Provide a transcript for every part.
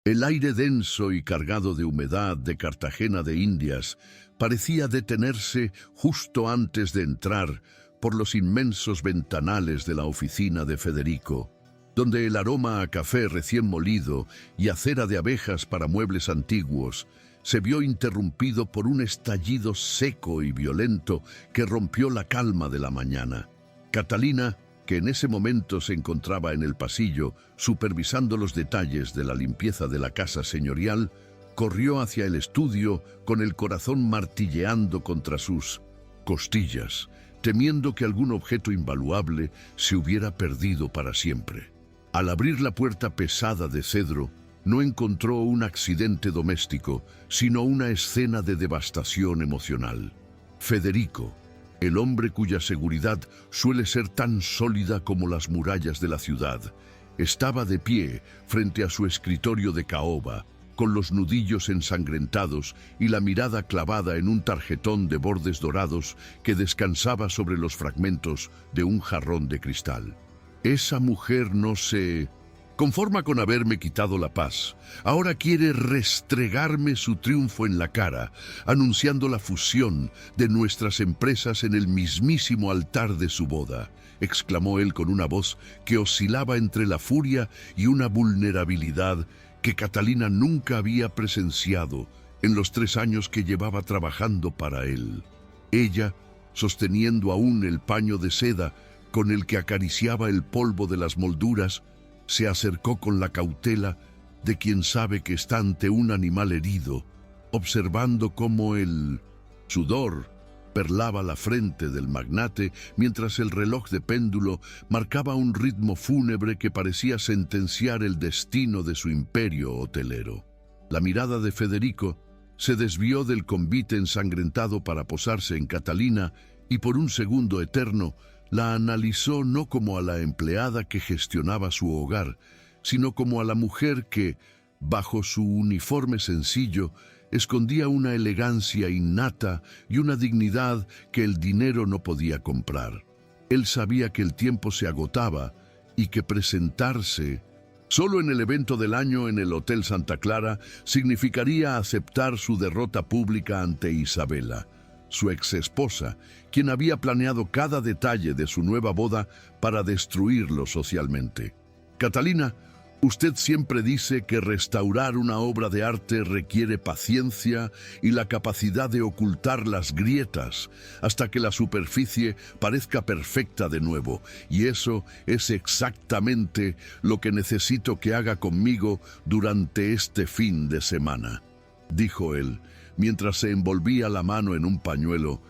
El aire denso y cargado de humedad de Cartagena de Indias parecía detenerse justo antes de entrar por los inmensos ventanales de la oficina de Federico, donde el aroma a café recién molido y a cera de abejas para muebles antiguos se vio interrumpido por un estallido seco y violento que rompió la calma de la mañana. Catalina, que en ese momento se encontraba en el pasillo supervisando los detalles de la limpieza de la casa señorial, corrió hacia el estudio con el corazón martilleando contra sus costillas, temiendo que algún objeto invaluable se hubiera perdido para siempre. Al abrir la puerta pesada de cedro, no encontró un accidente doméstico, sino una escena de devastación emocional. Federico, el hombre cuya seguridad suele ser tan sólida como las murallas de la ciudad, estaba de pie frente a su escritorio de caoba, con los nudillos ensangrentados y la mirada clavada en un tarjetón de bordes dorados que descansaba sobre los fragmentos de un jarrón de cristal. Esa mujer no se conforma con haberme quitado la paz. Ahora quiere restregarme su triunfo en la cara, anunciando la fusión de nuestras empresas en el mismísimo altar de su boda, exclamó él con una voz que oscilaba entre la furia y una vulnerabilidad que Catalina nunca había presenciado en los 3 años que llevaba trabajando para él. Ella, sosteniendo aún el paño de seda con el que acariciaba el polvo de las molduras, se acercó con la cautela de quien sabe que está ante un animal herido, observando cómo el sudor perlaba la frente del magnate mientras el reloj de péndulo marcaba un ritmo fúnebre que parecía sentenciar el destino de su imperio hotelero. La mirada de Federico se desvió del convite ensangrentado para posarse en Catalina y por un segundo eterno la analizó no como a la empleada que gestionaba su hogar, sino como a la mujer que, bajo su uniforme sencillo, escondía una elegancia innata y una dignidad que el dinero no podía comprar. Él sabía que el tiempo se agotaba y que presentarse solo en el evento del año en el Hotel Santa Clara significaría aceptar su derrota pública ante Isabela, su exesposa, quien había planeado cada detalle de su nueva boda para destruirlo socialmente. Catalina, usted siempre dice que restaurar una obra de arte requiere paciencia y la capacidad de ocultar las grietas hasta que la superficie parezca perfecta de nuevo, y eso es exactamente lo que necesito que haga conmigo durante este fin de semana, dijo él, mientras se envolvía la mano en un pañuelo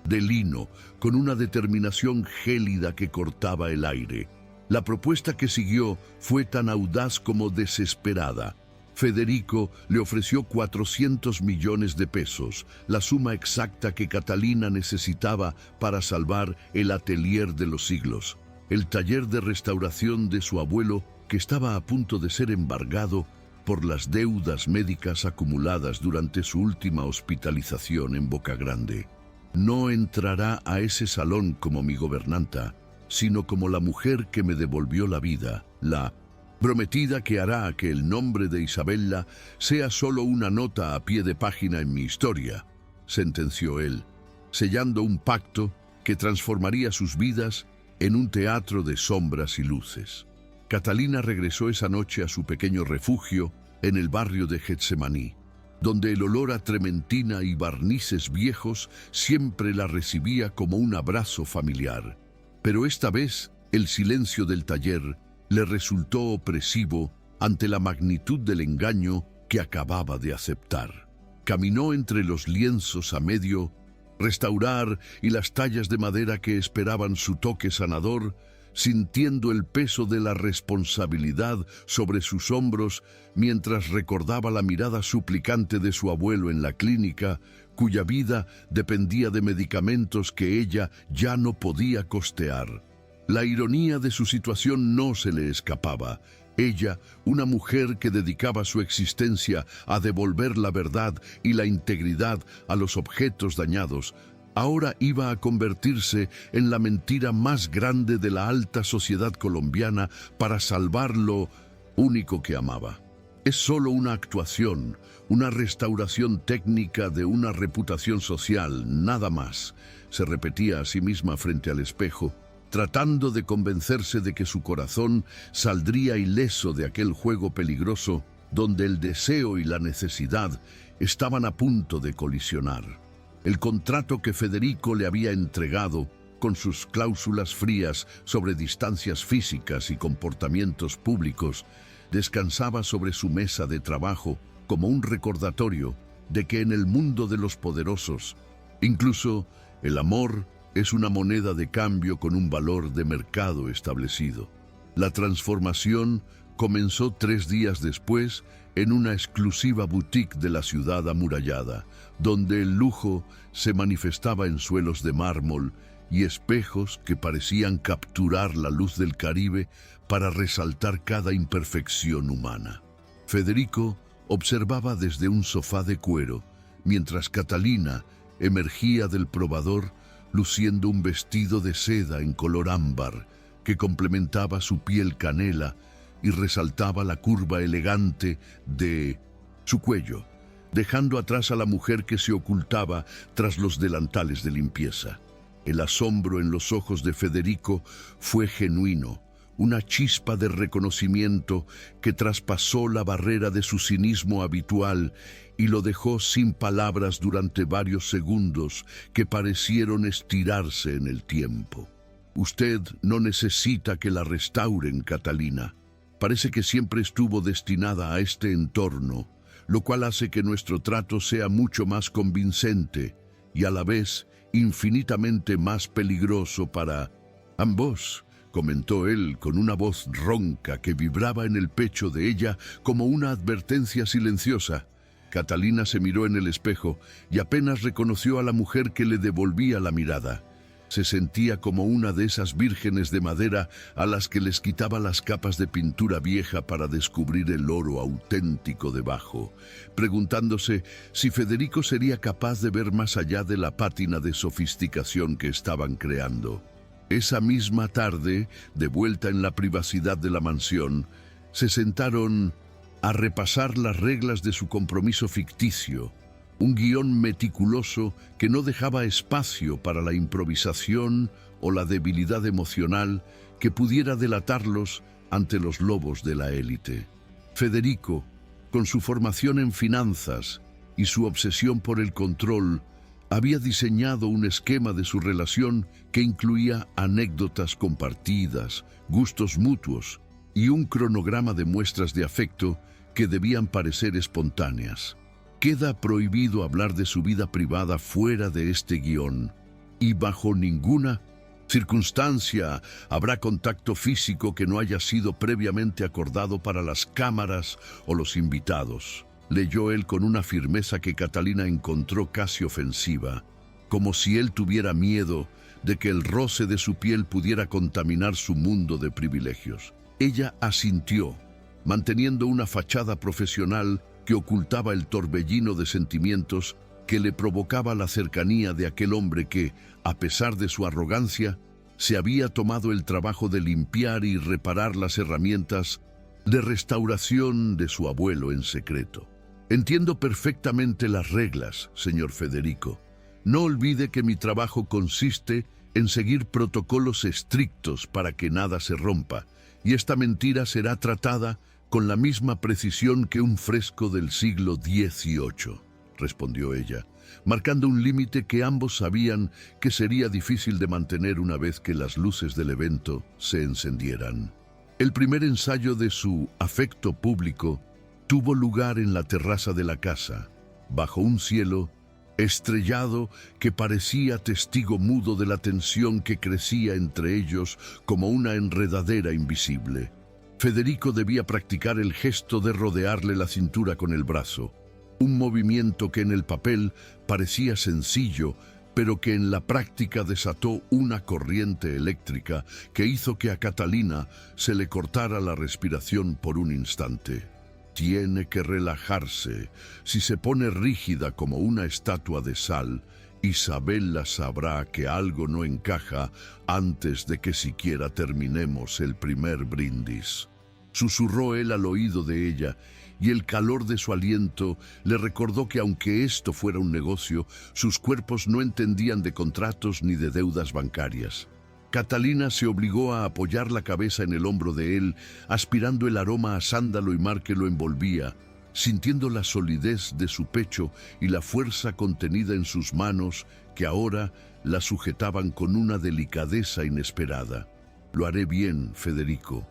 de lino con una determinación gélida que cortaba el aire. La propuesta que siguió fue tan audaz como desesperada. Federico le ofreció 400 millones de pesos, la suma exacta que Catalina necesitaba para salvar el atelier de los siglos, el taller de restauración de su abuelo que estaba a punto de ser embargado por las deudas médicas acumuladas durante su última hospitalización en Boca Grande. No entrará a ese salón como mi gobernanta, sino como la mujer que me devolvió la vida, la prometida que hará que el nombre de Isabella sea solo una nota a pie de página en mi historia, sentenció él, sellando un pacto que transformaría sus vidas en un teatro de sombras y luces. Catalina regresó esa noche a su pequeño refugio en el barrio de Getsemaní, donde el olor a trementina y barnices viejos siempre la recibía como un abrazo familiar. Pero esta vez el silencio del taller le resultó opresivo ante la magnitud del engaño que acababa de aceptar. Caminó entre los lienzos a medio restaurar y las tallas de madera que esperaban su toque sanador, sintiendo el peso de la responsabilidad sobre sus hombros mientras recordaba la mirada suplicante de su abuelo en la clínica, cuya vida dependía de medicamentos que ella ya no podía costear. La ironía de su situación no se le escapaba. Ella, una mujer que dedicaba su existencia a devolver la verdad y la integridad a los objetos dañados, ahora iba a convertirse en la mentira más grande de la alta sociedad colombiana para salvar lo único que amaba. Es solo una actuación, una restauración técnica de una reputación social, nada más, se repetía a sí misma frente al espejo, tratando de convencerse de que su corazón saldría ileso de aquel juego peligroso donde el deseo y la necesidad estaban a punto de colisionar. El contrato que Federico le había entregado, con sus cláusulas frías sobre distancias físicas y comportamientos públicos, descansaba sobre su mesa de trabajo como un recordatorio de que en el mundo de los poderosos, incluso el amor es una moneda de cambio con un valor de mercado establecido. La transformación comenzó 3 días después en una exclusiva boutique de la ciudad amurallada, donde el lujo se manifestaba en suelos de mármol y espejos que parecían capturar la luz del Caribe para resaltar cada imperfección humana. Federico observaba desde un sofá de cuero, mientras Catalina emergía del probador luciendo un vestido de seda en color ámbar que complementaba su piel canela y resaltaba la curva elegante de su cuello, dejando atrás a la mujer que se ocultaba tras los delantales de limpieza. El asombro en los ojos de Federico fue genuino, una chispa de reconocimiento que traspasó la barrera de su cinismo habitual y lo dejó sin palabras durante varios segundos que parecieron estirarse en el tiempo. Usted no necesita que la restauren, Catalina. Parece que siempre estuvo destinada a este entorno, lo cual hace que nuestro trato sea mucho más convincente y a la vez infinitamente más peligroso para ambos, comentó él con una voz ronca que vibraba en el pecho de ella como una advertencia silenciosa. Catalina se miró en el espejo y apenas reconoció a la mujer que le devolvía la mirada. Se sentía como una de esas vírgenes de madera a las que les quitaba las capas de pintura vieja para descubrir el oro auténtico debajo, preguntándose si Federico sería capaz de ver más allá de la pátina de sofisticación que estaban creando. Esa misma tarde, de vuelta en la privacidad de la mansión, se sentaron a repasar las reglas de su compromiso ficticio, un guión meticuloso que no dejaba espacio para la improvisación o la debilidad emocional que pudiera delatarlos ante los lobos de la élite. Federico, con su formación en finanzas y su obsesión por el control, había diseñado un esquema de su relación que incluía anécdotas compartidas, gustos mutuos y un cronograma de muestras de afecto que debían parecer espontáneas. Queda prohibido hablar de su vida privada fuera de este guión, y bajo ninguna circunstancia habrá contacto físico que no haya sido previamente acordado para las cámaras o los invitados, leyó él con una firmeza que Catalina encontró casi ofensiva, como si él tuviera miedo de que el roce de su piel pudiera contaminar su mundo de privilegios. Ella asintió, manteniendo una fachada profesional que ocultaba el torbellino de sentimientos que le provocaba la cercanía de aquel hombre que, a pesar de su arrogancia, se había tomado el trabajo de limpiar y reparar las herramientas de restauración de su abuelo en secreto. Entiendo perfectamente las reglas, señor Federico. No olvide que mi trabajo consiste en seguir protocolos estrictos para que nada se rompa, y esta mentira será tratada con la misma precisión que un fresco del siglo XVIII, respondió ella, marcando un límite que ambos sabían que sería difícil de mantener una vez que las luces del evento se encendieran. El primer ensayo de su afecto público tuvo lugar en la terraza de la casa, bajo un cielo estrellado que parecía testigo mudo de la tensión que crecía entre ellos como una enredadera invisible. Federico debía practicar el gesto de rodearle la cintura con el brazo, un movimiento que en el papel parecía sencillo, pero que en la práctica desató una corriente eléctrica que hizo que a Catalina se le cortara la respiración por un instante. Tiene que relajarse. Si se pone rígida como una estatua de sal, Isabella sabrá que algo no encaja antes de que siquiera terminemos el primer brindis. susurró él al oído de ella, y el calor de su aliento le recordó que aunque esto fuera un negocio, sus cuerpos no entendían de contratos ni de deudas bancarias. Catalina se obligó a apoyar la cabeza en el hombro de él, aspirando el aroma a sándalo y mar que lo envolvía, sintiendo la solidez de su pecho y la fuerza contenida en sus manos que ahora la sujetaban con una delicadeza inesperada. Lo haré bien, Federico.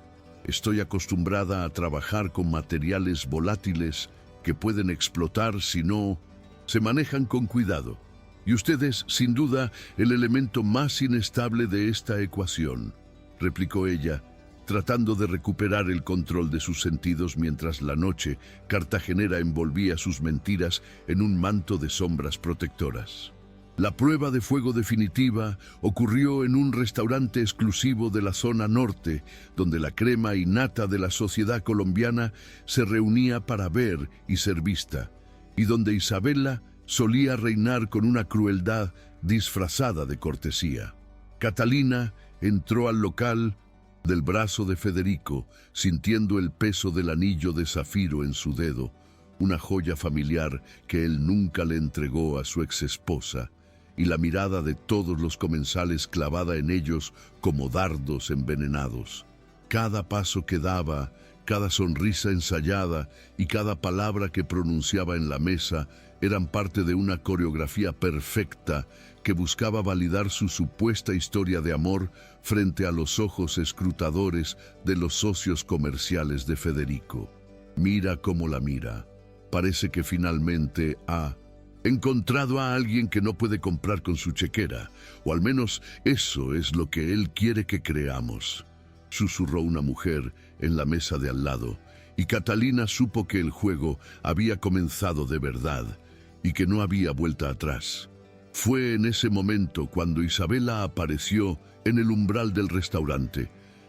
Estoy acostumbrada a trabajar con materiales volátiles que pueden explotar si no se manejan con cuidado. Y usted es, sin duda, el elemento más inestable de esta ecuación, replicó ella, tratando de recuperar el control de sus sentidos mientras la noche cartagenera envolvía sus mentiras en un manto de sombras protectoras. La prueba de fuego definitiva ocurrió en un restaurante exclusivo de la zona norte, donde la crema y nata de la sociedad colombiana se reunía para ver y ser vista, y donde Isabela solía reinar con una crueldad disfrazada de cortesía. Catalina entró al local del brazo de Federico, sintiendo el peso del anillo de zafiro en su dedo, una joya familiar que él nunca le entregó a su exesposa, y la mirada de todos los comensales clavada en ellos como dardos envenenados. Cada paso que daba, cada sonrisa ensayada y cada palabra que pronunciaba en la mesa eran parte de una coreografía perfecta que buscaba validar su supuesta historia de amor frente a los ojos escrutadores de los socios comerciales de Federico. Mira cómo la mira. Parece que finalmente ha encontrado a alguien que no puede comprar con su chequera, o al menos eso es lo que él quiere que creamos, susurró una mujer en la mesa de al lado, y Catalina supo que el juego había comenzado de verdad y que no había vuelta atrás. Fue en ese momento cuando Isabela apareció en el umbral del restaurante,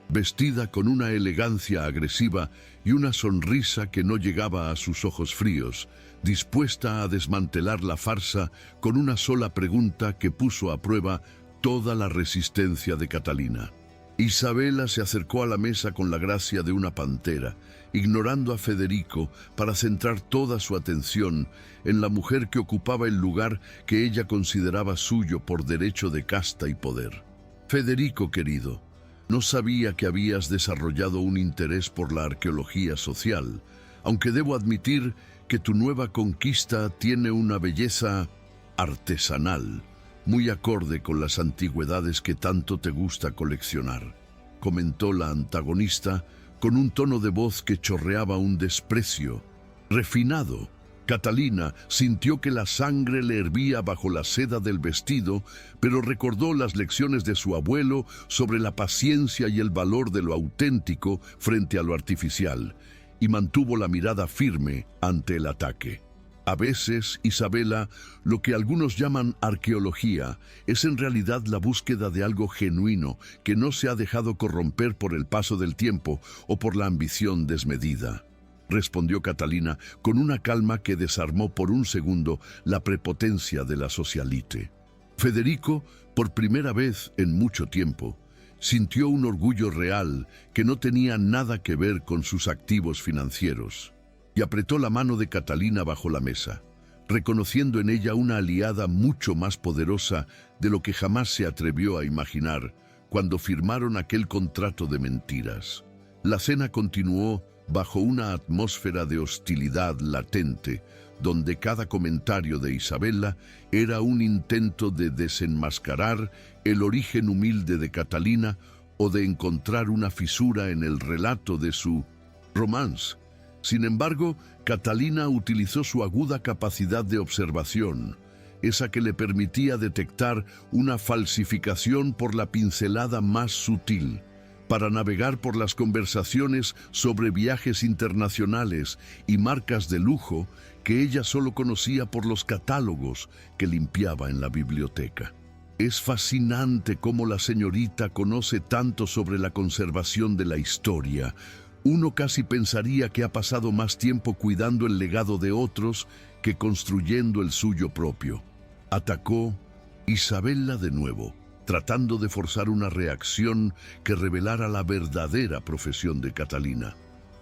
vestida con una elegancia agresiva y una sonrisa que no llegaba a sus ojos fríos, dispuesta a desmantelar la farsa con una sola pregunta que puso a prueba toda la resistencia de Catalina. Isabela se acercó a la mesa con la gracia de una pantera, ignorando a Federico para centrar toda su atención en la mujer que ocupaba el lugar que ella consideraba suyo por derecho de casta y poder. Federico, querido, no sabía que habías desarrollado un interés por la arqueología social, aunque debo admitir que tu nueva conquista tiene una belleza artesanal, muy acorde con las antigüedades que tanto te gusta coleccionar, comentó la antagonista con un tono de voz que chorreaba un desprecio refinado. Catalina sintió que la sangre le hervía bajo la seda del vestido, pero recordó las lecciones de su abuelo sobre la paciencia y el valor de lo auténtico frente a lo artificial, y mantuvo la mirada firme ante el ataque. A veces, Isabela, lo que algunos llaman arqueología es en realidad la búsqueda de algo genuino que no se ha dejado corromper por el paso del tiempo o por la ambición desmedida, respondió Catalina con una calma que desarmó por un segundo la prepotencia de la socialite. Federico, por primera vez en mucho tiempo, sintió un orgullo real que no tenía nada que ver con sus activos financieros, y apretó la mano de Catalina bajo la mesa, reconociendo en ella una aliada mucho más poderosa de lo que jamás se atrevió a imaginar cuando firmaron aquel contrato de mentiras. La cena continuó bajo una atmósfera de hostilidad latente, donde cada comentario de Isabela era un intento de desenmascarar el origen humilde de Catalina o de encontrar una fisura en el relato de su romance. Sin embargo, Catalina utilizó su aguda capacidad de observación, esa que le permitía detectar una falsificación por la pincelada más sutil, para navegar por las conversaciones sobre viajes internacionales y marcas de lujo que ella solo conocía por los catálogos que limpiaba en la biblioteca. Es fascinante cómo la señorita conoce tanto sobre la conservación de la historia. Uno casi pensaría que ha pasado más tiempo cuidando el legado de otros que construyendo el suyo propio. Atacó Isabela de nuevo, tratando de forzar una reacción que revelara la verdadera profesión de Catalina.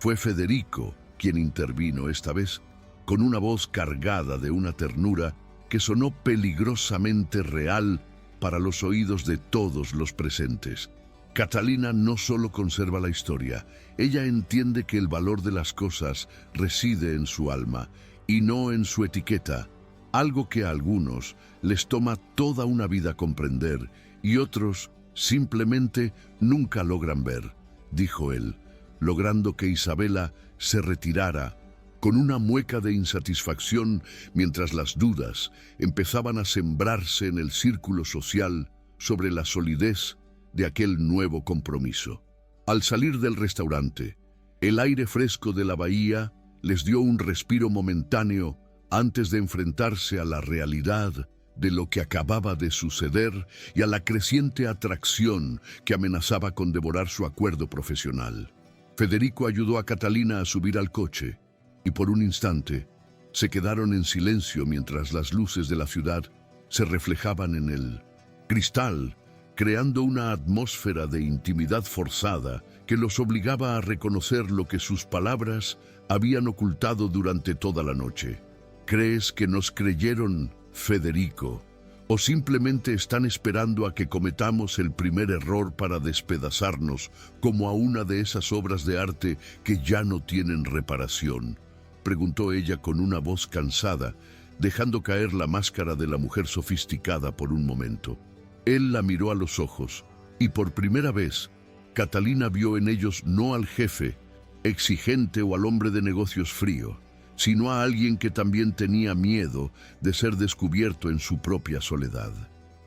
Fue Federico quien intervino esta vez, con una voz cargada de una ternura que sonó peligrosamente real para los oídos de todos los presentes. Catalina no solo conserva la historia, ella entiende que el valor de las cosas reside en su alma y no en su etiqueta, algo que a algunos les toma toda una vida comprender y otros simplemente nunca logran ver, dijo él, logrando que Isabela se retirara con una mueca de insatisfacción mientras las dudas empezaban a sembrarse en el círculo social sobre la solidez de aquel nuevo compromiso. Al salir del restaurante, el aire fresco de la bahía les dio un respiro momentáneo antes de enfrentarse a la realidad de lo que acababa de suceder y a la creciente atracción que amenazaba con devorar su acuerdo profesional. Federico ayudó a Catalina a subir al coche y por un instante se quedaron en silencio mientras las luces de la ciudad se reflejaban en el cristal, creando una atmósfera de intimidad forzada que los obligaba a reconocer lo que sus palabras habían ocultado durante toda la noche. ¿Crees que nos creyeron, Federico? ¿O simplemente están esperando a que cometamos el primer error para despedazarnos como a una de esas obras de arte que ya no tienen reparación? Preguntó ella con una voz cansada, dejando caer la máscara de la mujer sofisticada por un momento. Él la miró a los ojos, y por primera vez, Catalina vio en ellos no al jefe, exigente o al hombre de negocios frío, sino a alguien que también tenía miedo de ser descubierto en su propia soledad.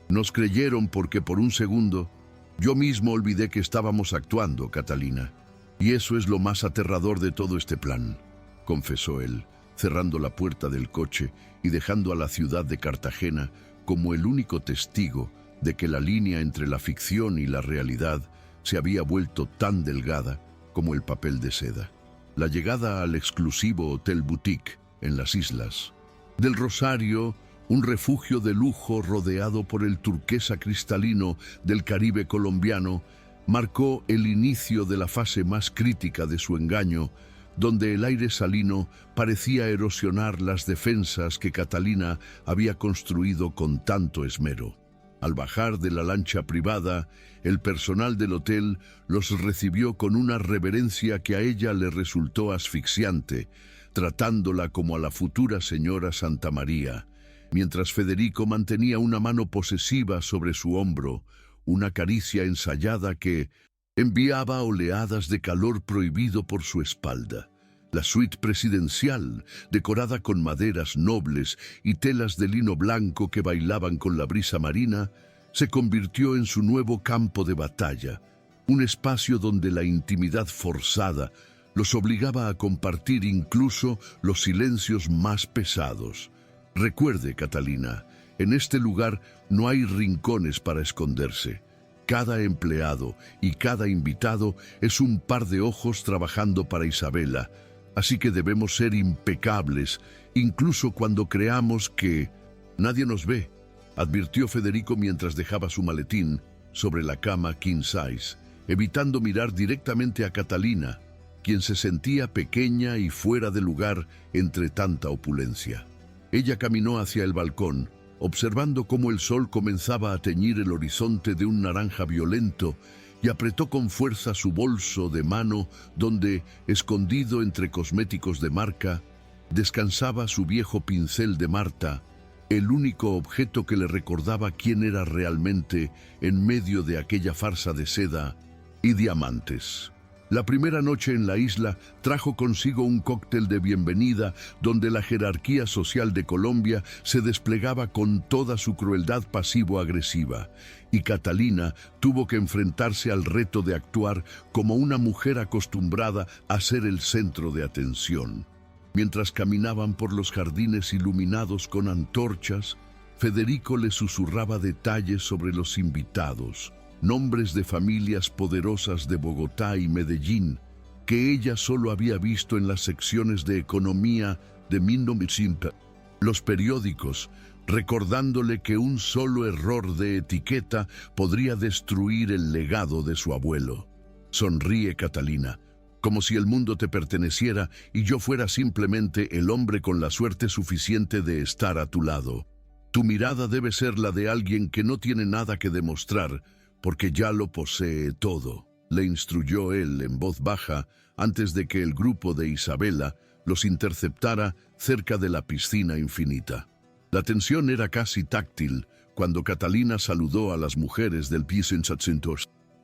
Nos creyeron porque por un segundo yo mismo olvidé que estábamos actuando, Catalina. Y eso es lo más aterrador de todo este plan, confesó él, cerrando la puerta del coche y dejando a la ciudad de Cartagena como el único testigo de que la línea entre la ficción y la realidad se había vuelto tan delgada como el papel de seda. La llegada al exclusivo Hotel Boutique en las islas del Rosario, un refugio de lujo rodeado por el turquesa cristalino del Caribe colombiano, marcó el inicio de la fase más crítica de su engaño, donde el aire salino parecía erosionar las defensas que Catalina había construido con tanto esmero. Al bajar de la lancha privada, el personal del hotel los recibió con una reverencia que a ella le resultó asfixiante, tratándola como a la futura señora Santa María, mientras Federico mantenía una mano posesiva sobre su hombro, una caricia ensayada que enviaba oleadas de calor prohibido por su espalda. La suite presidencial, decorada con maderas nobles y telas de lino blanco que bailaban con la brisa marina, se convirtió en su nuevo campo de batalla, un espacio donde la intimidad forzada los obligaba a compartir incluso los silencios más pesados. Recuerde, Catalina, en este lugar no hay rincones para esconderse. Cada empleado y cada invitado es un par de ojos trabajando para Isabela, así que debemos ser impecables, incluso cuando creamos que nadie nos ve, advirtió Federico mientras dejaba su maletín sobre la cama king size, evitando mirar directamente a Catalina, quien se sentía pequeña y fuera de lugar entre tanta opulencia. Ella caminó hacia el balcón, observando cómo el sol comenzaba a teñir el horizonte de un naranja violento, y apretó con fuerza su bolso de mano donde, escondido entre cosméticos de marca, descansaba su viejo pincel de Marta, el único objeto que le recordaba quién era realmente en medio de aquella farsa de seda y diamantes. La primera noche en la isla trajo consigo un cóctel de bienvenida donde la jerarquía social de Colombia se desplegaba con toda su crueldad pasivo-agresiva, y Catalina tuvo que enfrentarse al reto de actuar como una mujer acostumbrada a ser el centro de atención. Mientras caminaban por los jardines iluminados con antorchas, Federico le susurraba detalles sobre los invitados, nombres de familias poderosas de Bogotá y Medellín, que ella solo había visto en las secciones de economía de 1900. Los periódicos, recordándole que un solo error de etiqueta podría destruir el legado de su abuelo. Sonríe, Catalina. como si el mundo te perteneciera y yo fuera simplemente el hombre con la suerte suficiente de estar a tu lado. Tu mirada debe ser la de alguien que no tiene nada que demostrar, porque ya lo posee todo, le instruyó él en voz baja antes de que el grupo de Isabela los interceptara cerca de la piscina infinita. La tensión era casi táctil cuando Catalina saludó a las mujeres del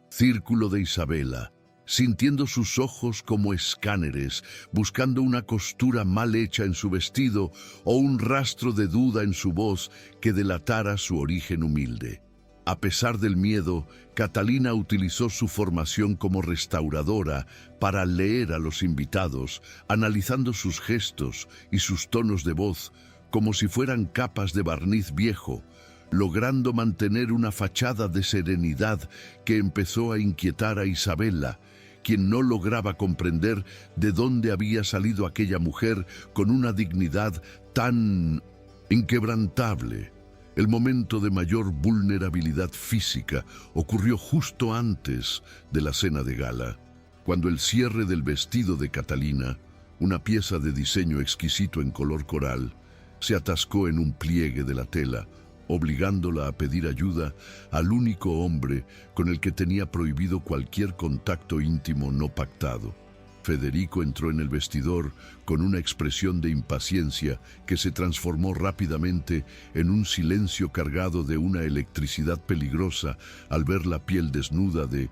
círculo de Isabela, sintiendo sus ojos como escáneres, buscando una costura mal hecha en su vestido o un rastro de duda en su voz que delatara su origen humilde. A pesar del miedo, Catalina utilizó su formación como restauradora para leer a los invitados, analizando sus gestos y sus tonos de voz como si fueran capas de barniz viejo, logrando mantener una fachada de serenidad que empezó a inquietar a Isabela, quien no lograba comprender de dónde había salido aquella mujer con una dignidad tan inquebrantable. El momento de mayor vulnerabilidad física ocurrió justo antes de la cena de gala, cuando el cierre del vestido de Catalina, una pieza de diseño exquisito en color coral, se atascó en un pliegue de la tela, obligándola a pedir ayuda al único hombre con el que tenía prohibido cualquier contacto íntimo no pactado. Federico entró en el vestidor con una expresión de impaciencia que se transformó rápidamente en un silencio cargado de una electricidad peligrosa al ver la piel desnuda de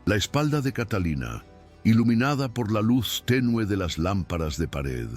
la espalda de Catalina, iluminada por la luz tenue de las lámparas de pared.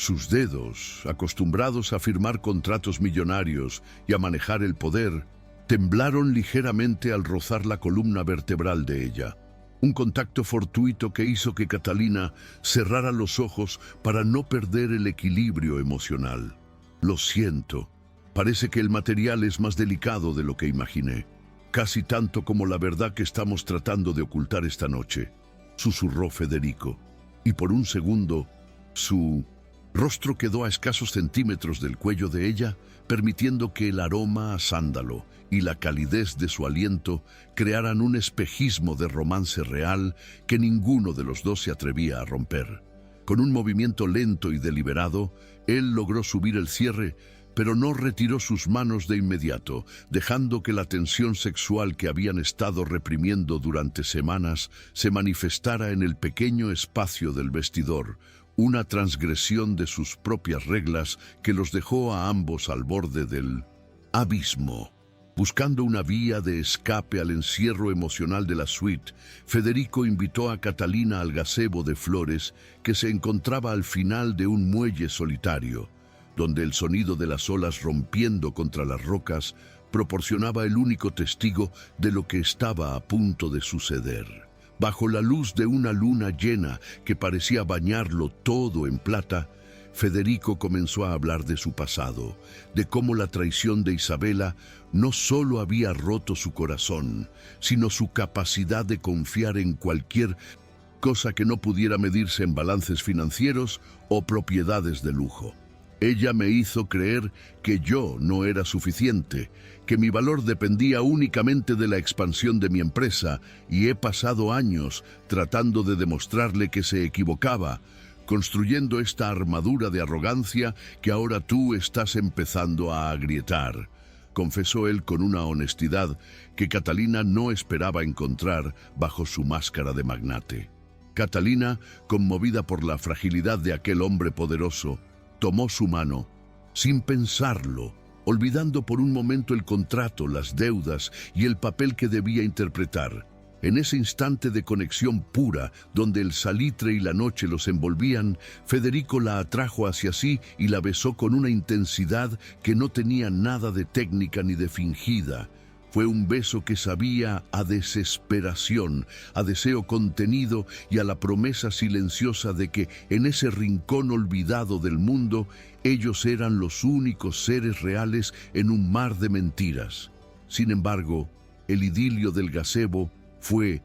Sus dedos, acostumbrados a firmar contratos millonarios y a manejar el poder, temblaron ligeramente al rozar la columna vertebral de ella. Un contacto fortuito que hizo que Catalina cerrara los ojos para no perder el equilibrio emocional. Lo siento, parece que el material es más delicado de lo que imaginé, casi tanto como la verdad que estamos tratando de ocultar esta noche, susurró Federico, y por un segundo, su rostro quedó a escasos centímetros del cuello de ella, permitiendo que el aroma a sándalo y la calidez de su aliento crearan un espejismo de romance real que ninguno de los dos se atrevía a romper. Con un movimiento lento y deliberado, él logró subir el cierre, pero no retiró sus manos de inmediato, dejando que la tensión sexual que habían estado reprimiendo durante semanas se manifestara en el pequeño espacio del vestidor, una transgresión de sus propias reglas que los dejó a ambos al borde del abismo. Buscando una vía de escape al encierro emocional de la suite, Federico invitó a Catalina al gazebo de flores que se encontraba al final de un muelle solitario, donde el sonido de las olas rompiendo contra las rocas proporcionaba el único testigo de lo que estaba a punto de suceder. Bajo la luz de una luna llena que parecía bañarlo todo en plata, Federico comenzó a hablar de su pasado, de cómo la traición de Isabela no solo había roto su corazón, sino su capacidad de confiar en cualquier cosa que no pudiera medirse en balances financieros o propiedades de lujo. Ella me hizo creer que yo no era suficiente, que mi valor dependía únicamente de la expansión de mi empresa, y he pasado años tratando de demostrarle que se equivocaba, construyendo esta armadura de arrogancia que ahora tú estás empezando a agrietar, confesó él con una honestidad que Catalina no esperaba encontrar bajo su máscara de magnate. Catalina, conmovida por la fragilidad de aquel hombre poderoso, tomó su mano, sin pensarlo, olvidando por un momento el contrato, las deudas y el papel que debía interpretar. En ese instante de conexión pura, donde el salitre y la noche los envolvían, Federico la atrajo hacia sí y la besó con una intensidad que no tenía nada de técnica ni de fingida. Fue un beso que sabía a desesperación, a deseo contenido y a la promesa silenciosa de que en ese rincón olvidado del mundo ellos eran los únicos seres reales en un mar de mentiras. Sin embargo, el idilio del gazebo fue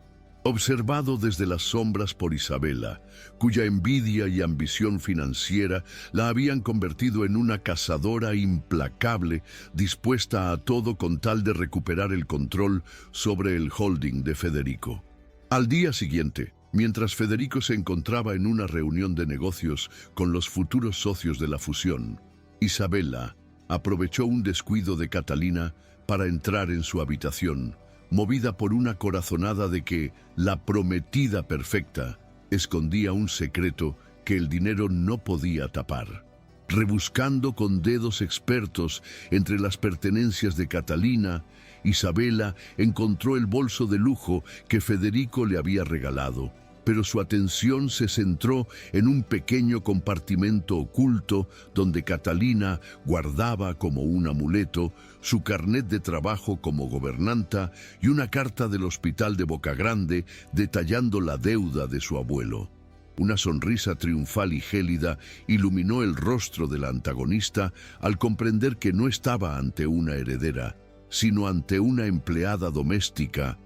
observado desde las sombras por Isabela, cuya envidia y ambición financiera la habían convertido en una cazadora implacable, dispuesta a todo con tal de recuperar el control sobre el holding de Federico. Al día siguiente, Mientras Federico se encontraba en una reunión de negocios con los futuros socios de la fusión, Isabela aprovechó un descuido de Catalina para entrar en su habitación, movida por una corazonada de que la prometida perfecta escondía un secreto que el dinero no podía tapar. Rebuscando con dedos expertos entre las pertenencias de Catalina, Isabela encontró el bolso de lujo que Federico le había regalado, pero su atención se centró en un pequeño compartimento oculto donde Catalina guardaba como un amuleto su carnet de trabajo como gobernanta y una carta del hospital de Boca Grande detallando la deuda de su abuelo. Una sonrisa triunfal y gélida iluminó el rostro de la antagonista al comprender que no estaba ante una heredera, sino ante una empleada doméstica,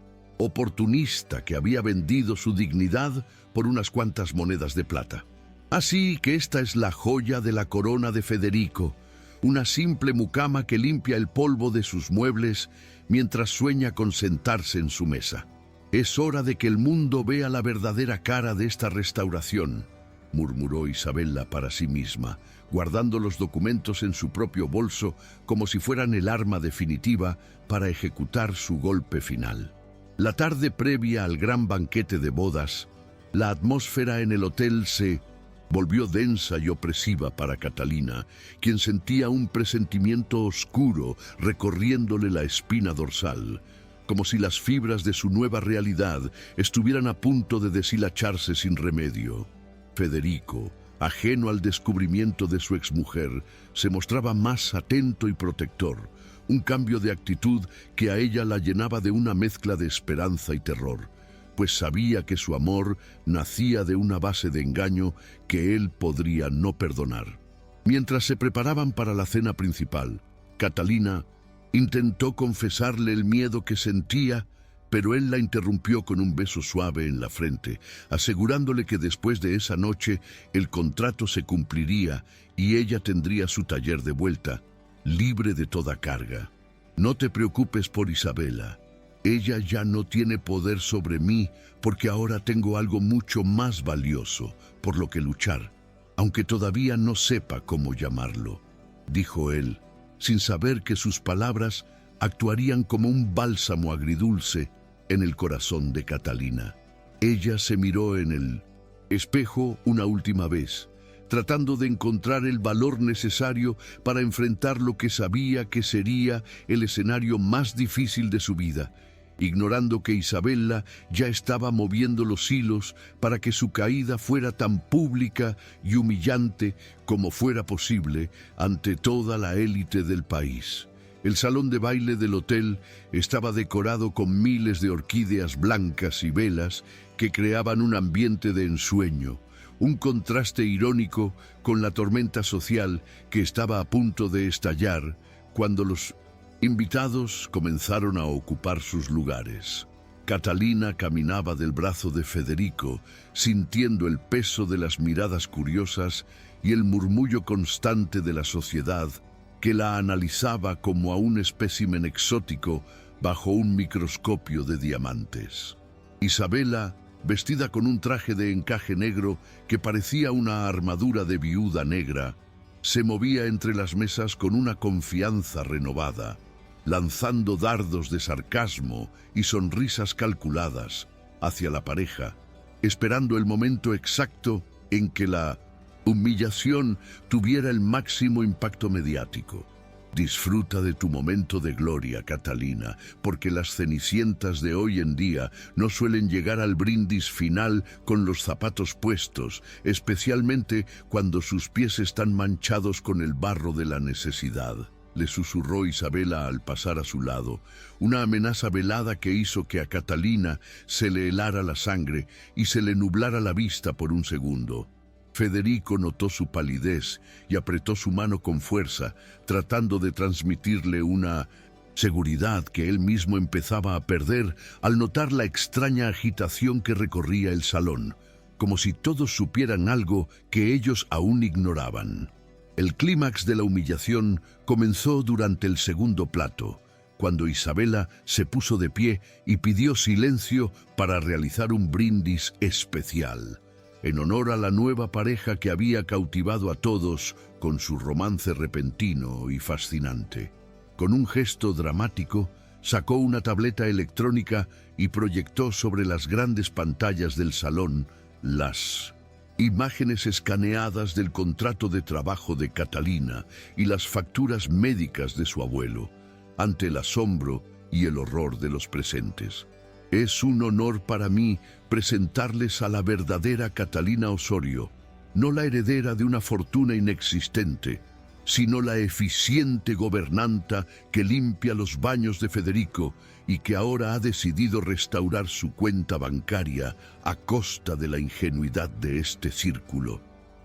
oportunista que había vendido su dignidad por unas cuantas monedas de plata. Así que esta es la joya de la corona de Federico, una simple mucama que limpia el polvo de sus muebles mientras sueña con sentarse en su mesa. Es hora de que el mundo vea la verdadera cara de esta restauración, murmuró Isabela para sí misma, guardando los documentos en su propio bolso como si fueran el arma definitiva para ejecutar su golpe final. La tarde previa al gran banquete de bodas, la atmósfera en el hotel se volvió densa y opresiva para Catalina, quien sentía un presentimiento oscuro recorriéndole la espina dorsal, como si las fibras de su nueva realidad estuvieran a punto de deshilacharse sin remedio. Federico, ajeno al descubrimiento de su exmujer, se mostraba más atento y protector, un cambio de actitud que a ella la llenaba de una mezcla de esperanza y terror, pues sabía que su amor nacía de una base de engaño que él podría no perdonar. Mientras se preparaban para la cena principal, Catalina intentó confesarle el miedo que sentía, pero él la interrumpió con un beso suave en la frente, asegurándole que después de esa noche el contrato se cumpliría y ella tendría su taller de vuelta, libre de toda carga. No te preocupes por Isabela. Ella ya no tiene poder sobre mí porque ahora tengo algo mucho más valioso por lo que luchar, aunque todavía no sepa cómo llamarlo, dijo él, sin saber que sus palabras actuarían como un bálsamo agridulce en el corazón de Catalina. Ella se miró en el espejo una última vez, tratando de encontrar el valor necesario para enfrentar lo que sabía que sería el escenario más difícil de su vida, ignorando que Isabela ya estaba moviendo los hilos para que su caída fuera tan pública y humillante como fuera posible ante toda la élite del país. El salón de baile del hotel estaba decorado con miles de orquídeas blancas y velas que creaban un ambiente de ensueño, un contraste irónico con la tormenta social que estaba a punto de estallar cuando los invitados comenzaron a ocupar sus lugares. Catalina caminaba del brazo de Federico, sintiendo el peso de las miradas curiosas y el murmullo constante de la sociedad que la analizaba como a un espécimen exótico bajo un microscopio de diamantes. Isabela, vestida con un traje de encaje negro que parecía una armadura de viuda negra, se movía entre las mesas con una confianza renovada, lanzando dardos de sarcasmo y sonrisas calculadas hacia la pareja, esperando el momento exacto en que la humillación tuviera el máximo impacto mediático. Disfruta de tu momento de gloria, Catalina, porque las cenicientas de hoy en día no suelen llegar al brindis final con los zapatos puestos, especialmente cuando sus pies están manchados con el barro de la necesidad, le susurró Isabela al pasar a su lado, una amenaza velada que hizo que a Catalina se le helara la sangre y se le nublara la vista por un segundo. Federico notó su palidez y apretó su mano con fuerza, tratando de transmitirle una seguridad que él mismo empezaba a perder al notar la extraña agitación que recorría el salón, como si todos supieran algo que ellos aún ignoraban. El clímax de la humillación comenzó durante el segundo plato, cuando Isabela se puso de pie y pidió silencio para realizar un brindis especial, en honor a la nueva pareja que había cautivado a todos con su romance repentino y fascinante. Con un gesto dramático, sacó una tableta electrónica y proyectó sobre las grandes pantallas del salón las imágenes escaneadas del contrato de trabajo de Catalina y las facturas médicas de su abuelo, ante el asombro y el horror de los presentes. Es un honor para mí presentarles a la verdadera Catalina Osorio, no la heredera de una fortuna inexistente, sino la eficiente gobernanta que limpia los baños de Federico y que ahora ha decidido restaurar su cuenta bancaria a costa de la ingenuidad de este círculo,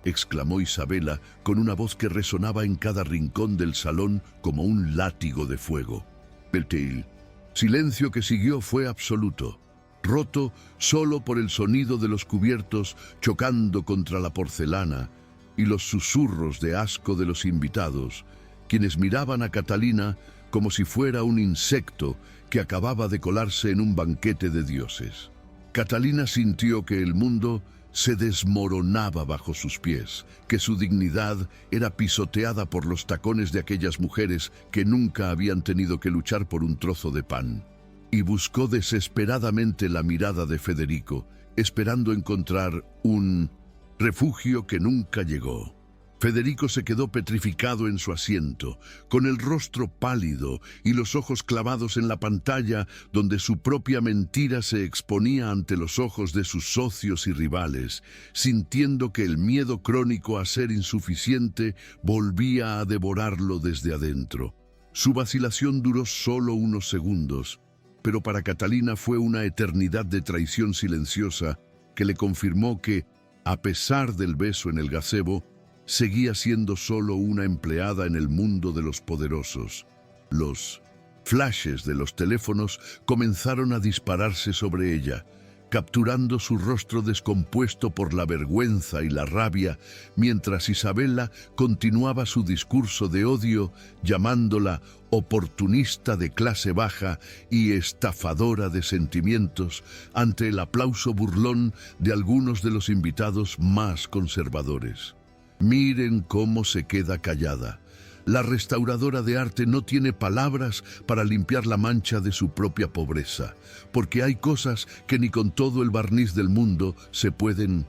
exclamó Isabela con una voz que resonaba en cada rincón del salón como un látigo de fuego. El silencio que siguió fue absoluto, roto solo por el sonido de los cubiertos chocando contra la porcelana y los susurros de asco de los invitados, quienes miraban a Catalina como si fuera un insecto que acababa de colarse en un banquete de dioses. Catalina sintió que el mundo se desmoronaba bajo sus pies, que su dignidad era pisoteada por los tacones de aquellas mujeres que nunca habían tenido que luchar por un trozo de pan. Y buscó desesperadamente la mirada de Federico, esperando encontrar un refugio que nunca llegó. Federico se quedó petrificado en su asiento, con el rostro pálido y los ojos clavados en la pantalla donde su propia mentira se exponía ante los ojos de sus socios y rivales, sintiendo que el miedo crónico a ser insuficiente volvía a devorarlo desde adentro. Su vacilación duró solo unos segundos, pero para Catalina fue una eternidad de traición silenciosa que le confirmó que, a pesar del beso en el gazebo, seguía siendo solo una empleada en el mundo de los poderosos. Los flashes de los teléfonos comenzaron a dispararse sobre ella, capturando su rostro descompuesto por la vergüenza y la rabia, mientras Isabela continuaba su discurso de odio, llamándola oportunista de clase baja y estafadora de sentimientos, ante el aplauso burlón de algunos de los invitados más conservadores. Miren cómo se queda callada. La restauradora de arte no tiene palabras para limpiar la mancha de su propia pobreza, porque hay cosas que ni con todo el barniz del mundo se pueden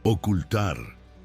ocultar,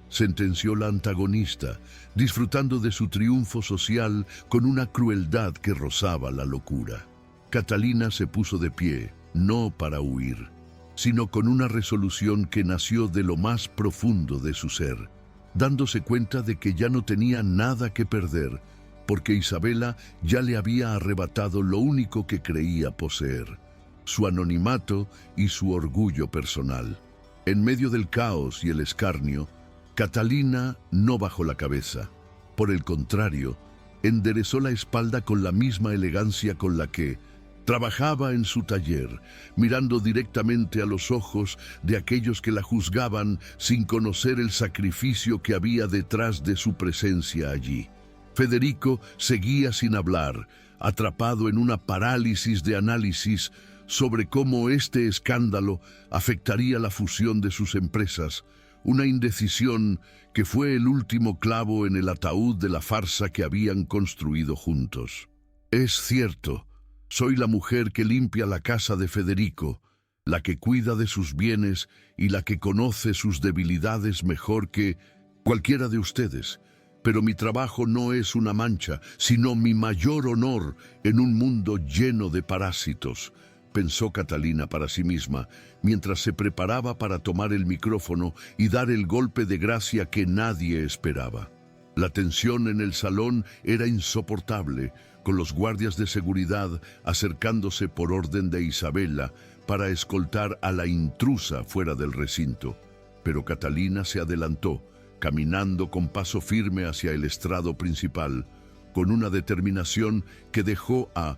sentenció la antagonista, disfrutando de su triunfo social con una crueldad que rozaba la locura. Catalina se puso de pie, no para huir, sino con una resolución que nació de lo más profundo de su ser, dándose cuenta de que ya no tenía nada que perder, porque Isabela ya le había arrebatado lo único que creía poseer, su anonimato y su orgullo personal. En medio del caos y el escarnio, Catalina no bajó la cabeza. Por el contrario, enderezó la espalda con la misma elegancia con la que trabajaba en su taller, mirando directamente a los ojos de aquellos que la juzgaban sin conocer el sacrificio que había detrás de su presencia allí. Federico seguía sin hablar, atrapado en una parálisis de análisis sobre cómo este escándalo afectaría la fusión de sus empresas, una indecisión que fue el último clavo en el ataúd de la farsa que habían construido juntos. Es cierto, soy la mujer que limpia la casa de Federico, la que cuida de sus bienes y la que conoce sus debilidades mejor que cualquiera de ustedes. Pero mi trabajo no es una mancha, sino mi mayor honor en un mundo lleno de parásitos, pensó Catalina para sí misma, mientras se preparaba para tomar el micrófono y dar el golpe de gracia que nadie esperaba. La tensión en el salón era insoportable, con los guardias de seguridad acercándose por orden de Isabela para escoltar a la intrusa fuera del recinto. Pero Catalina se adelantó, caminando con paso firme hacia el estrado principal, con una determinación que dejó a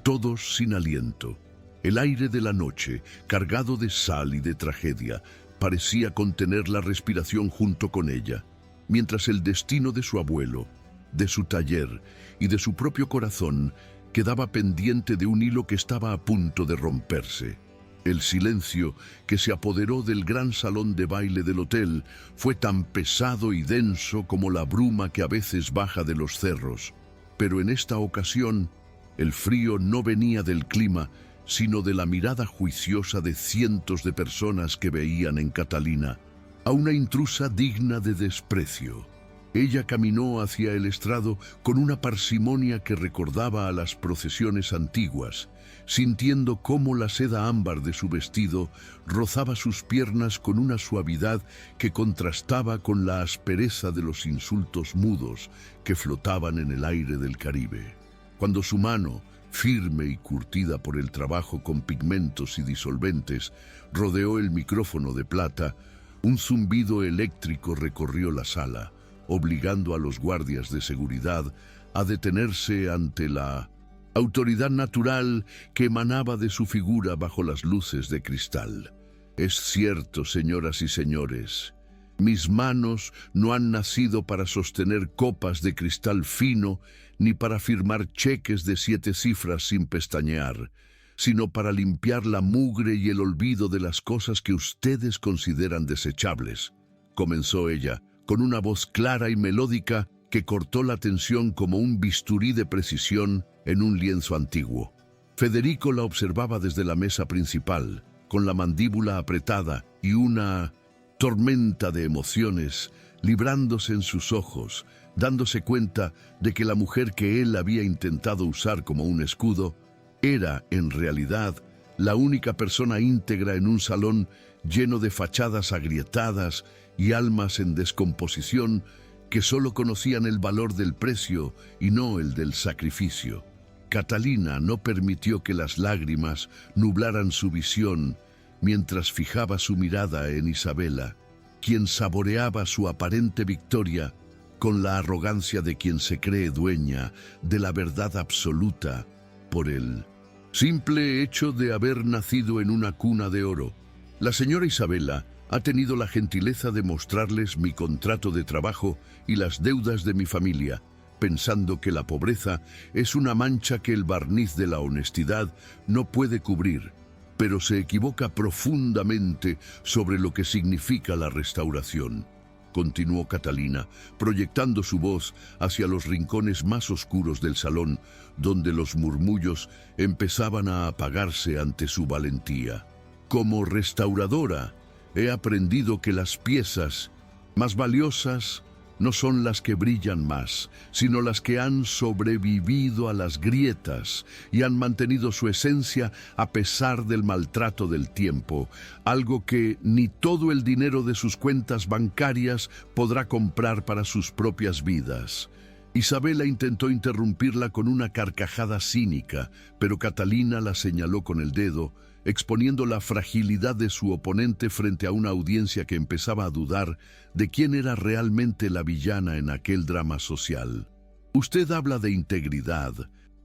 todos sin aliento. El aire de la noche, cargado de sal y de tragedia, parecía contener la respiración junto con ella, mientras el destino de su abuelo, de su taller y de su propio corazón quedaba pendiente de un hilo que estaba a punto de romperse. El silencio que se apoderó del gran salón de baile del hotel fue tan pesado y denso como la bruma que a veces baja de los cerros. Pero en esta ocasión, el frío no venía del clima, sino de la mirada juiciosa de cientos de personas que veían en Catalina a una intrusa digna de desprecio. Ella caminó hacia el estrado con una parsimonia que recordaba a las procesiones antiguas, sintiendo cómo la seda ámbar de su vestido rozaba sus piernas con una suavidad que contrastaba con la aspereza de los insultos mudos que flotaban en el aire del Caribe. Cuando su mano, firme y curtida por el trabajo con pigmentos y disolventes, rodeó el micrófono de plata, un zumbido eléctrico recorrió la sala, obligando a los guardias de seguridad a detenerse ante la autoridad natural que emanaba de su figura bajo las luces de cristal. Es cierto, señoras y señores, mis manos no han nacido para sostener copas de cristal fino ni para firmar cheques de 7 cifras sin pestañear, sino para limpiar la mugre y el olvido de las cosas que ustedes consideran desechables, comenzó ella, con una voz clara y melódica que cortó la tensión como un bisturí de precisión en un lienzo antiguo. Federico la observaba desde la mesa principal, con la mandíbula apretada y una tormenta de emociones librándose en sus ojos, dándose cuenta de que la mujer que él había intentado usar como un escudo era, en realidad, la única persona íntegra en un salón lleno de fachadas agrietadas y almas en descomposición que solo conocían el valor del precio y no el del sacrificio. Catalina no permitió que las lágrimas nublaran su visión mientras fijaba su mirada en Isabela, quien saboreaba su aparente victoria con la arrogancia de quien se cree dueña de la verdad absoluta por el simple hecho de haber nacido en una cuna de oro. La señora Isabela ha tenido la gentileza de mostrarles mi contrato de trabajo y las deudas de mi familia, pensando que la pobreza es una mancha que el barniz de la honestidad no puede cubrir, pero se equivoca profundamente sobre lo que significa la restauración, continuó Catalina, proyectando su voz hacia los rincones más oscuros del salón, donde los murmullos empezaban a apagarse ante su valentía. Como restauradora, he aprendido que las piezas más valiosas no son las que brillan más, sino las que han sobrevivido a las grietas y han mantenido su esencia a pesar del maltrato del tiempo, algo que ni todo el dinero de sus cuentas bancarias podrá comprar para sus propias vidas. Isabela intentó interrumpirla con una carcajada cínica, pero Catalina la señaló con el dedo, exponiendo la fragilidad de su oponente frente a una audiencia que empezaba a dudar de quién era realmente la villana en aquel drama social. Usted habla de integridad,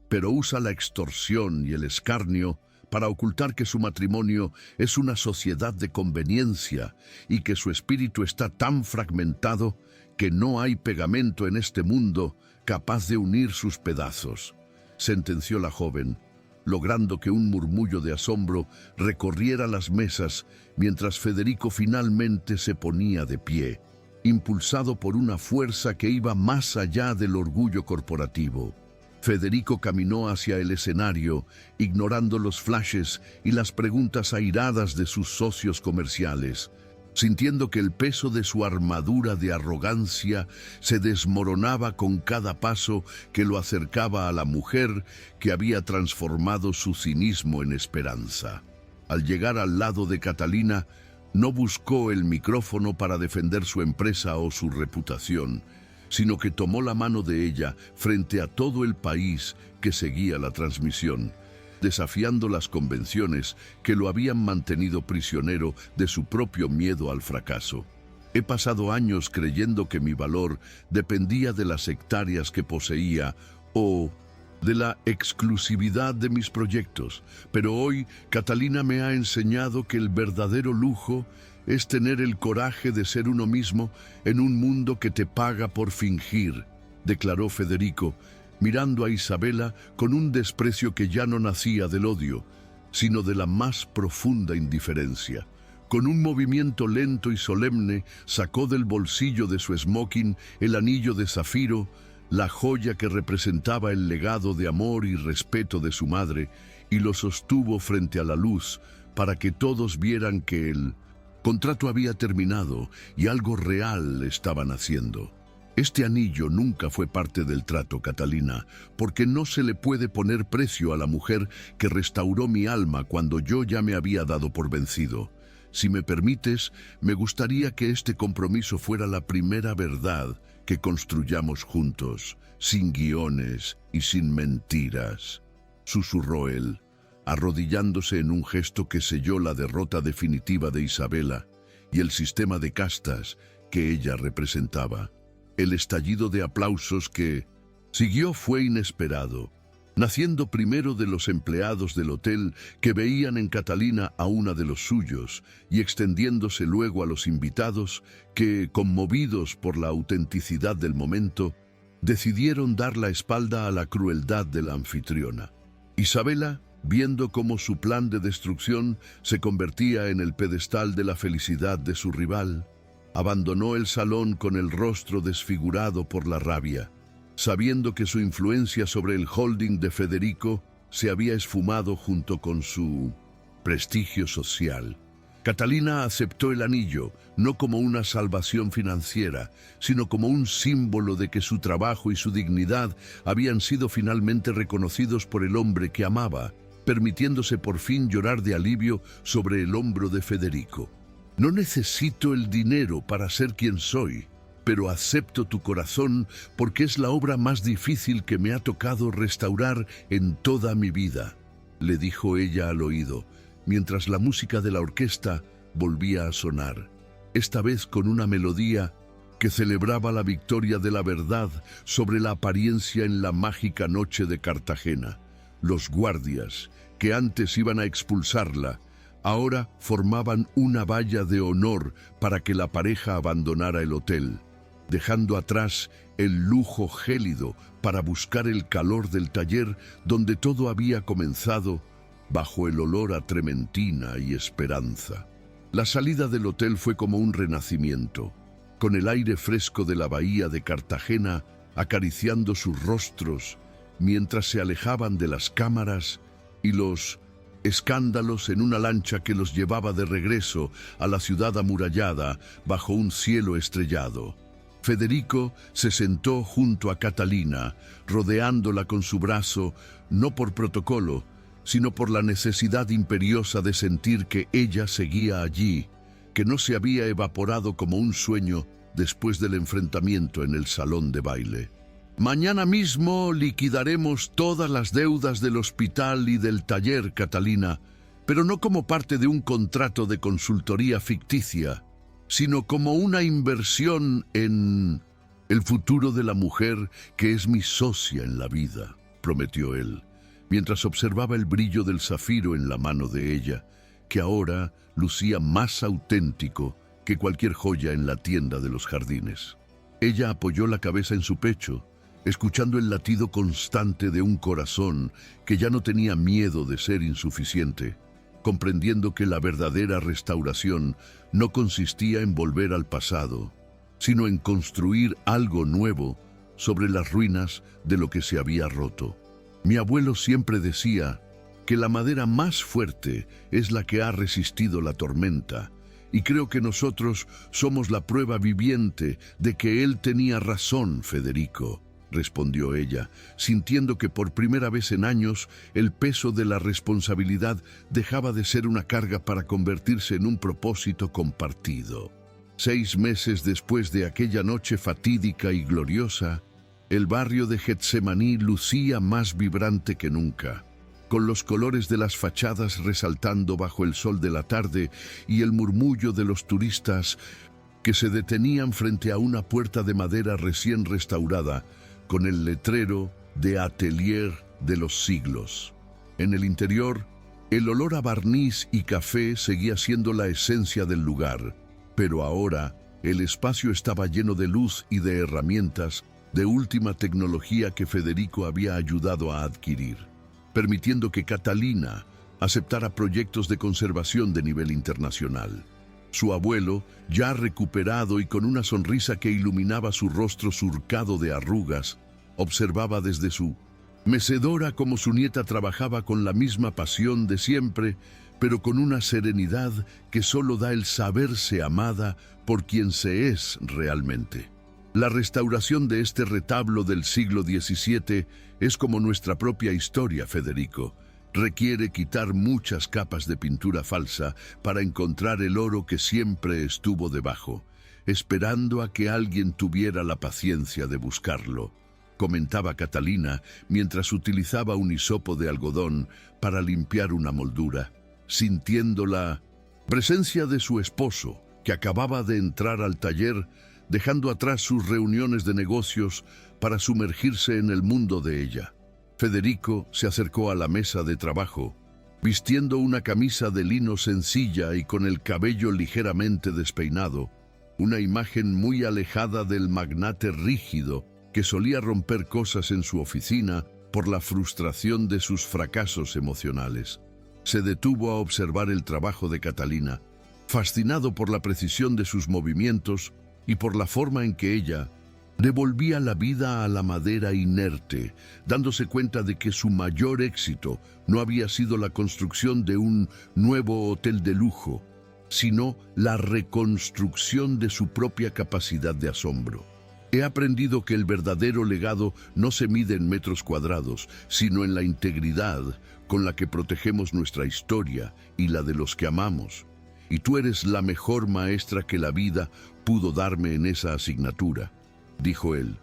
pero usa la extorsión y el escarnio para ocultar que su matrimonio es una sociedad de conveniencia y que su espíritu está tan fragmentado que no hay pegamento en este mundo capaz de unir sus pedazos, sentenció la joven, logrando que un murmullo de asombro recorriera las mesas mientras Federico finalmente se ponía de pie, impulsado por una fuerza que iba más allá del orgullo corporativo. Federico caminó hacia el escenario, ignorando los flashes y las preguntas airadas de sus socios comerciales, sintiendo que el peso de su armadura de arrogancia se desmoronaba con cada paso que lo acercaba a la mujer que había transformado su cinismo en esperanza. Al llegar al lado de Catalina, no buscó el micrófono para defender su empresa o su reputación, sino que tomó la mano de ella frente a todo el país que seguía la transmisión, desafiando las convenciones que lo habían mantenido prisionero de su propio miedo al fracaso. He pasado años creyendo que mi valor dependía de las hectáreas que poseía o de la exclusividad de mis proyectos, pero hoy Catalina me ha enseñado que el verdadero lujo es tener el coraje de ser uno mismo en un mundo que te paga por fingir, declaró Federico, mirando a Isabela con un desprecio que ya no nacía del odio, sino de la más profunda indiferencia. Con un movimiento lento y solemne, sacó del bolsillo de su smoking el anillo de zafiro, la joya que representaba el legado de amor y respeto de su madre, y lo sostuvo frente a la luz para que todos vieran que el contrato había terminado y algo real estaban haciendo. Este anillo nunca fue parte del trato, Catalina, porque no se le puede poner precio a la mujer que restauró mi alma cuando yo ya me había dado por vencido. Si me permites, me gustaría que este compromiso fuera la primera verdad que construyamos juntos, sin guiones y sin mentiras, susurró él, arrodillándose en un gesto que selló la derrota definitiva de Isabela y el sistema de castas que ella representaba. El estallido de aplausos que siguió fue inesperado, naciendo primero de los empleados del hotel que veían en Catalina a una de los suyos y extendiéndose luego a los invitados que, conmovidos por la autenticidad del momento, decidieron dar la espalda a la crueldad de la anfitriona. Isabela, viendo cómo su plan de destrucción se convertía en el pedestal de la felicidad de su rival, abandonó el salón con el rostro desfigurado por la rabia, sabiendo que su influencia sobre el holding de Federico se había esfumado junto con su prestigio social. Catalina aceptó el anillo, no como una salvación financiera, sino como un símbolo de que su trabajo y su dignidad habían sido finalmente reconocidos por el hombre que amaba, permitiéndose por fin llorar de alivio sobre el hombro de Federico. No necesito el dinero para ser quien soy, pero acepto tu corazón porque es la obra más difícil que me ha tocado restaurar en toda mi vida, le dijo ella al oído, mientras la música de la orquesta volvía a sonar, esta vez con una melodía que celebraba la victoria de la verdad sobre la apariencia en la mágica noche de Cartagena. Los guardias, que antes iban a expulsarla, ahora formaban una valla de honor para que la pareja abandonara el hotel, dejando atrás el lujo gélido para buscar el calor del taller donde todo había comenzado bajo el olor a trementina y esperanza. La salida del hotel fue como un renacimiento, con el aire fresco de la bahía de Cartagena acariciando sus rostros mientras se alejaban de las cámaras y los escándalos en una lancha que los llevaba de regreso a la ciudad amurallada bajo un cielo estrellado. Federico se sentó junto a Catalina, rodeándola con su brazo, no por protocolo, sino por la necesidad imperiosa de sentir que ella seguía allí, que no se había evaporado como un sueño después del enfrentamiento en el salón de baile. Mañana mismo liquidaremos todas las deudas del hospital y del taller, Catalina, pero no como parte de un contrato de consultoría ficticia, sino como una inversión en el futuro de la mujer que es mi socia en la vida, prometió él, mientras observaba el brillo del zafiro en la mano de ella, que ahora lucía más auténtico que cualquier joya en la tienda de los jardines. Ella apoyó la cabeza en su pecho, escuchando el latido constante de un corazón que ya no tenía miedo de ser insuficiente, comprendiendo que la verdadera restauración no consistía en volver al pasado, sino en construir algo nuevo sobre las ruinas de lo que se había roto. Mi abuelo siempre decía que la madera más fuerte es la que ha resistido la tormenta, y creo que nosotros somos la prueba viviente de que él tenía razón, Federico, respondió ella, sintiendo que por primera vez en años el peso de la responsabilidad dejaba de ser una carga para convertirse en un propósito compartido. 6 meses después de aquella noche fatídica y gloriosa, el barrio de Getsemaní lucía más vibrante que nunca, con los colores de las fachadas resaltando bajo el sol de la tarde y el murmullo de los turistas que se detenían frente a una puerta de madera recién restaurada, con el letrero de Atelier de los Siglos. En el interior, el olor a barniz y café seguía siendo la esencia del lugar, pero ahora el espacio estaba lleno de luz y de herramientas de última tecnología que Federico había ayudado a adquirir, permitiendo que Catalina aceptara proyectos de conservación de nivel internacional. Su abuelo, ya recuperado y con una sonrisa que iluminaba su rostro surcado de arrugas, observaba desde su mecedora cómo su nieta trabajaba con la misma pasión de siempre, pero con una serenidad que solo da el saberse amada por quien se es realmente. La restauración de este retablo del siglo XVII es como nuestra propia historia, Federico. Requiere quitar muchas capas de pintura falsa para encontrar el oro que siempre estuvo debajo, esperando a que alguien tuviera la paciencia de buscarlo, comentaba Catalina mientras utilizaba un hisopo de algodón para limpiar una moldura, sintiendo la presencia de su esposo, que acababa de entrar al taller, dejando atrás sus reuniones de negocios para sumergirse en el mundo de ella. Federico se acercó a la mesa de trabajo, vistiendo una camisa de lino sencilla y con el cabello ligeramente despeinado, una imagen muy alejada del magnate rígido que solía romper cosas en su oficina por la frustración de sus fracasos emocionales. Se detuvo a observar el trabajo de Catalina, fascinado por la precisión de sus movimientos y por la forma en que ella devolvía la vida a la madera inerte, dándose cuenta de que su mayor éxito no había sido la construcción de un nuevo hotel de lujo, sino la reconstrucción de su propia capacidad de asombro. He aprendido que el verdadero legado no se mide en metros cuadrados, sino en la integridad con la que protegemos nuestra historia y la de los que amamos. Y tú eres la mejor maestra que la vida pudo darme en esa asignatura, dijo él,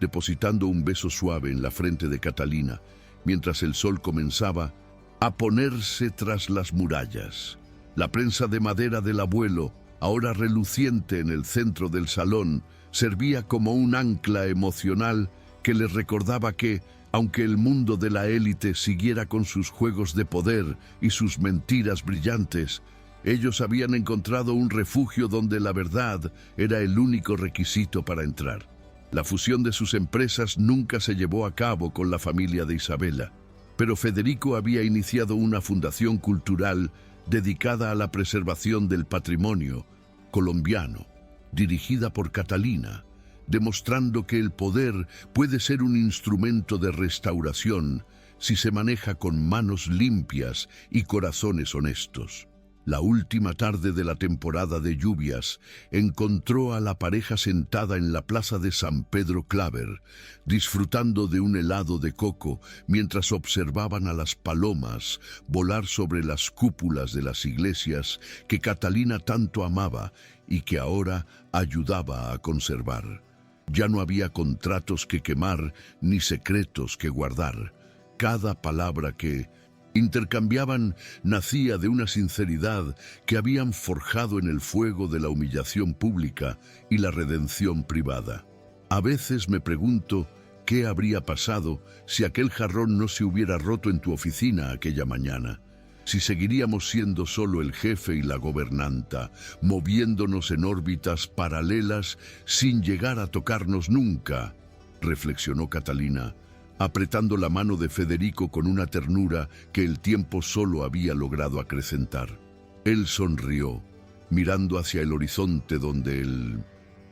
depositando un beso suave en la frente de Catalina, mientras el sol comenzaba a ponerse tras las murallas. La prensa de madera del abuelo, ahora reluciente en el centro del salón, servía como un ancla emocional que les recordaba que, aunque el mundo de la élite siguiera con sus juegos de poder y sus mentiras brillantes, ellos habían encontrado un refugio donde la verdad era el único requisito para entrar. La fusión de sus empresas nunca se llevó a cabo con la familia de Isabela, pero Federico había iniciado una fundación cultural dedicada a la preservación del patrimonio colombiano, dirigida por Catalina, demostrando que el poder puede ser un instrumento de restauración si se maneja con manos limpias y corazones honestos. La última tarde de la temporada de lluvias encontró a la pareja sentada en la plaza de San Pedro Claver, disfrutando de un helado de coco mientras observaban a las palomas volar sobre las cúpulas de las iglesias que Catalina tanto amaba y que ahora ayudaba a conservar. Ya no había contratos que quemar ni secretos que guardar. Cada palabra que intercambiaban nacía de una sinceridad que habían forjado en el fuego de la humillación pública y la redención privada. A veces me pregunto qué habría pasado si aquel jarrón no se hubiera roto en tu oficina aquella mañana, si seguiríamos siendo solo el jefe y la gobernanta, moviéndonos en órbitas paralelas sin llegar a tocarnos nunca, reflexionó Catalina, apretando la mano de Federico con una ternura que el tiempo solo había logrado acrecentar. Él sonrió, mirando hacia el horizonte donde el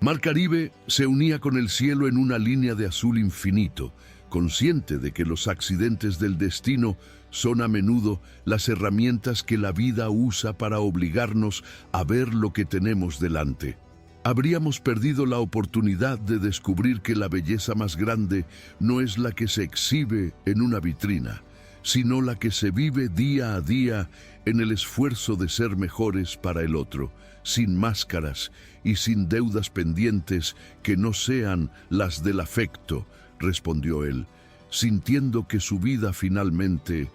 mar Caribe se unía con el cielo en una línea de azul infinito, consciente de que los accidentes del destino son a menudo las herramientas que la vida usa para obligarnos a ver lo que tenemos delante. Habríamos perdido la oportunidad de descubrir que la belleza más grande no es la que se exhibe en una vitrina, sino la que se vive día a día en el esfuerzo de ser mejores para el otro, sin máscaras y sin deudas pendientes que no sean las del afecto, respondió él, sintiendo que su vida finalmente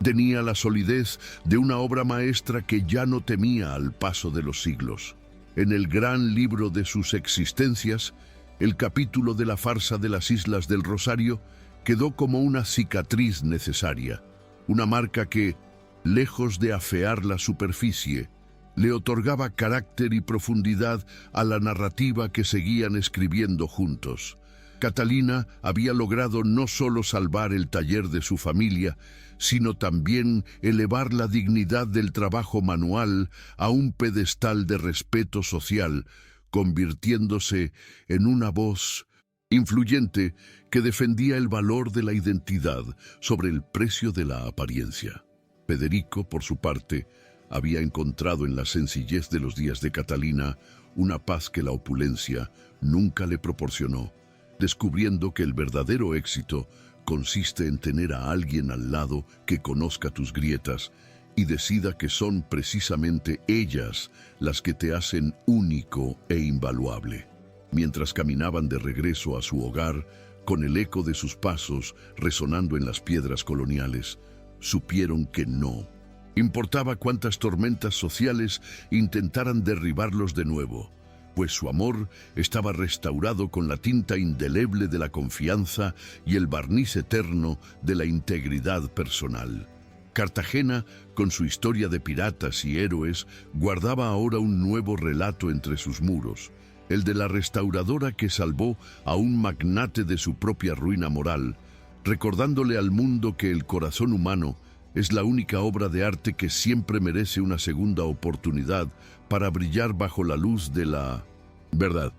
tenía la solidez de una obra maestra que ya no temía al paso de los siglos. En el gran libro de sus existencias, el capítulo de la farsa de las Islas del Rosario quedó como una cicatriz necesaria, una marca que, lejos de afear la superficie, le otorgaba carácter y profundidad a la narrativa que seguían escribiendo juntos. Catalina había logrado no solo salvar el taller de su familia, sino también elevar la dignidad del trabajo manual a un pedestal de respeto social, convirtiéndose en una voz influyente que defendía el valor de la identidad sobre el precio de la apariencia. Federico, por su parte, había encontrado en la sencillez de los días de Catalina una paz que la opulencia nunca le proporcionó, descubriendo que el verdadero éxito consiste en tener a alguien al lado que conozca tus grietas y decida que son precisamente ellas las que te hacen único e invaluable. Mientras caminaban de regreso a su hogar, con el eco de sus pasos resonando en las piedras coloniales, supieron que no importaba cuántas tormentas sociales intentaran derribarlos de nuevo, pues su amor estaba restaurado con la tinta indeleble de la confianza y el barniz eterno de la integridad personal. Cartagena, con su historia de piratas y héroes, guardaba ahora un nuevo relato entre sus muros, el de la restauradora que salvó a un magnate de su propia ruina moral, recordándole al mundo que el corazón humano es la única obra de arte que siempre merece una segunda oportunidad para brillar bajo la luz de la verdad.